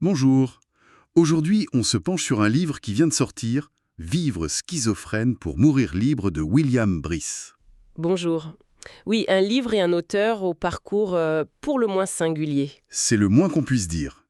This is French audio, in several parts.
Bonjour. Aujourd'hui, on se penche sur un livre qui vient de sortir, Vivre schizophrène pour mourir libre de William Brice. Bonjour. Oui, un livre et un auteur au parcours pour le moins singulier. C'est le moins qu'on puisse dire.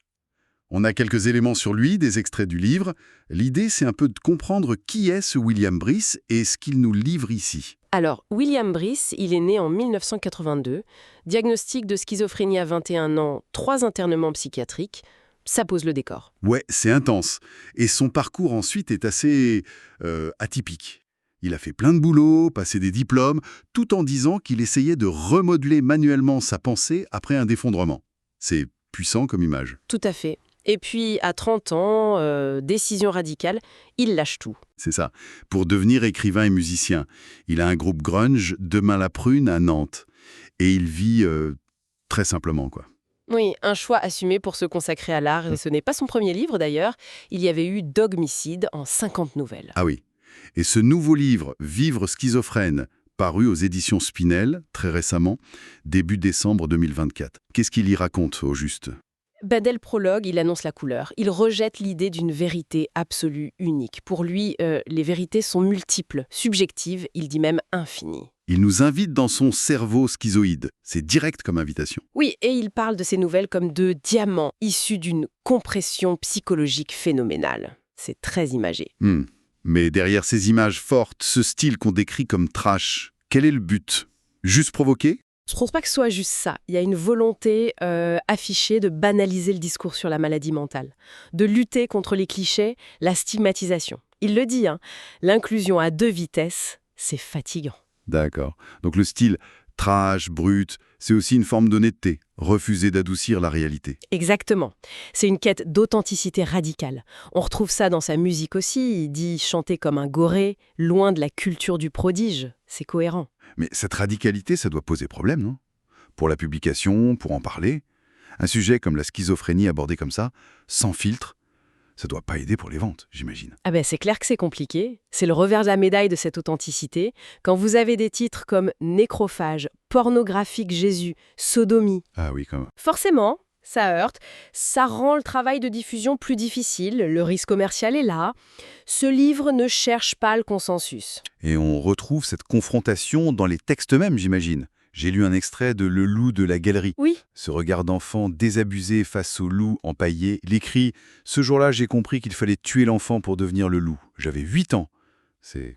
On a quelques éléments sur lui, des extraits du livre. L'idée, c'est un peu de comprendre qui est ce William Brice et ce qu'il nous livre ici. Alors, William Brice, il est né en 1982, diagnostic de schizophrénie à 21 ans, 3 internements psychiatriques. Ça pose le décor. Ouais, c'est intense. Et son parcours ensuite est assez atypique. Il a fait plein de boulot, passé des diplômes, tout en disant qu'il essayait de remodeler manuellement sa pensée après un effondrement. C'est puissant comme image. Tout à fait. Et puis, à 30 ans, décision radicale, il lâche tout. C'est ça. Pour devenir écrivain et musicien. Il a un groupe grunge, Demain la Prune, à Nantes. Et il vit très simplement, quoi. Oui, un choix assumé pour se consacrer à l'art, et ce n'est pas son premier livre d'ailleurs. Il y avait eu Dogmicide en 50 nouvelles. Ah oui. Et ce nouveau livre, Vivre schizophrène, paru aux éditions Spinel, très récemment, début décembre 2024. Qu'est-ce qu'il y raconte, au juste ? Dès le prologue, il annonce la couleur. Il rejette l'idée d'une vérité absolue, unique. Pour lui, les vérités sont multiples, subjectives, il dit même infinies. Il nous invite dans son cerveau schizoïde. C'est direct comme invitation. Oui, et il parle de ces nouvelles comme de diamants issus d'une compression psychologique phénoménale. C'est très imagé. Mais derrière ces images fortes, ce style qu'on décrit comme trash, quel est le but ? Juste provoquer ? Je ne pense pas que ce soit juste ça. Il y a une volonté affichée de banaliser le discours sur la maladie mentale, de lutter contre les clichés, la stigmatisation. Il le dit, l'inclusion à 2 vitesses, c'est fatigant. D'accord. Donc le style trash, brut, c'est aussi une forme d'honnêteté, refuser d'adoucir la réalité. Exactement. C'est une quête d'authenticité radicale. On retrouve ça dans sa musique aussi. Il dit chanter comme un goré, loin de la culture du prodige. C'est cohérent. Mais cette radicalité, ça doit poser problème, non ? Pour la publication, pour en parler. Un sujet comme la schizophrénie abordé comme ça, sans filtre, ça doit pas aider pour les ventes, j'imagine. C'est clair que c'est compliqué. C'est le revers de la médaille de cette authenticité. Quand vous avez des titres comme Nécrophage, Pornographique Jésus, Sodomie, Ah oui, quand même. forcément, ça heurte. Ça rend le travail de diffusion plus difficile. Le risque commercial est là. Ce livre ne cherche pas le consensus. Et on retrouve cette confrontation dans les textes mêmes, j'imagine. J'ai lu un extrait de Le loup de la galerie. Oui. Ce regard d'enfant désabusé face au loup empaillé. Il écrit « Ce jour-là, j'ai compris qu'il fallait tuer l'enfant pour devenir le loup. J'avais 8 ans. » C'est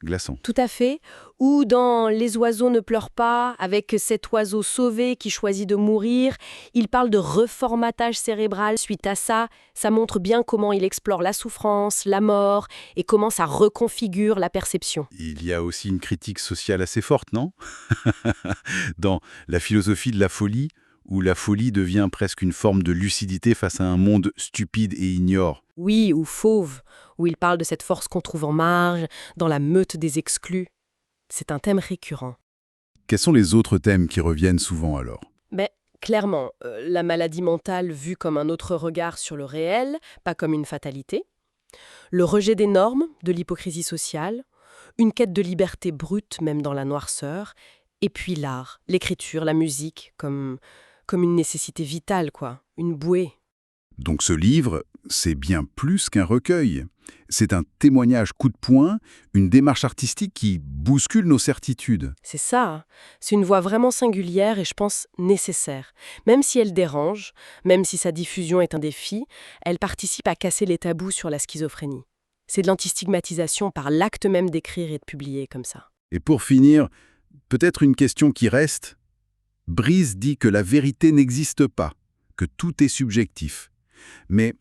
glaçant. Tout à fait. Ou dans Les oiseaux ne pleurent pas, avec cet oiseau sauvé qui choisit de mourir, il parle de reformatage cérébral suite à ça. Ça montre bien comment il explore la souffrance, la mort, et comment ça reconfigure la perception. Il y a aussi une critique sociale assez forte, non ? Dans La philosophie de la folie, où la folie devient presque une forme de lucidité face à un monde stupide et ignore. Oui, ou Fauve, où il parle de cette force qu'on trouve en marge, dans la meute des exclus. C'est un thème récurrent. Quels sont les autres thèmes qui reviennent souvent alors ? Clairement, la maladie mentale vue comme un autre regard sur le réel, pas comme une fatalité. Le rejet des normes, de l'hypocrisie sociale. Une quête de liberté brute, même dans la noirceur. Et puis l'art, l'écriture, la musique, comme une nécessité vitale, quoi. Une bouée. Donc ce livre, c'est bien plus qu'un recueil. C'est un témoignage coup de poing, une démarche artistique qui bouscule nos certitudes. C'est ça. C'est une voix vraiment singulière et je pense nécessaire. Même si elle dérange, même si sa diffusion est un défi, elle participe à casser les tabous sur la schizophrénie. C'est de l'antistigmatisation par l'acte même d'écrire et de publier comme ça. Et pour finir, peut-être une question qui reste. Brice dit que la vérité n'existe pas, que tout est subjectif. Mais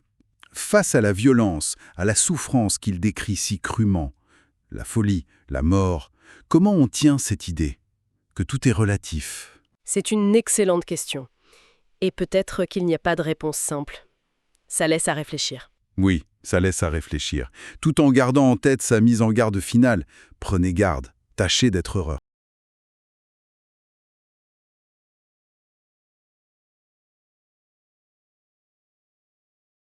face à la violence, à la souffrance qu'il décrit si crûment, la folie, la mort, comment on tient cette idée que tout est relatif ? C'est une excellente question. Et peut-être qu'il n'y a pas de réponse simple. Ça laisse à réfléchir. Oui, ça laisse à réfléchir, tout en gardant en tête sa mise en garde finale. Prenez garde, tâchez d'être heureux.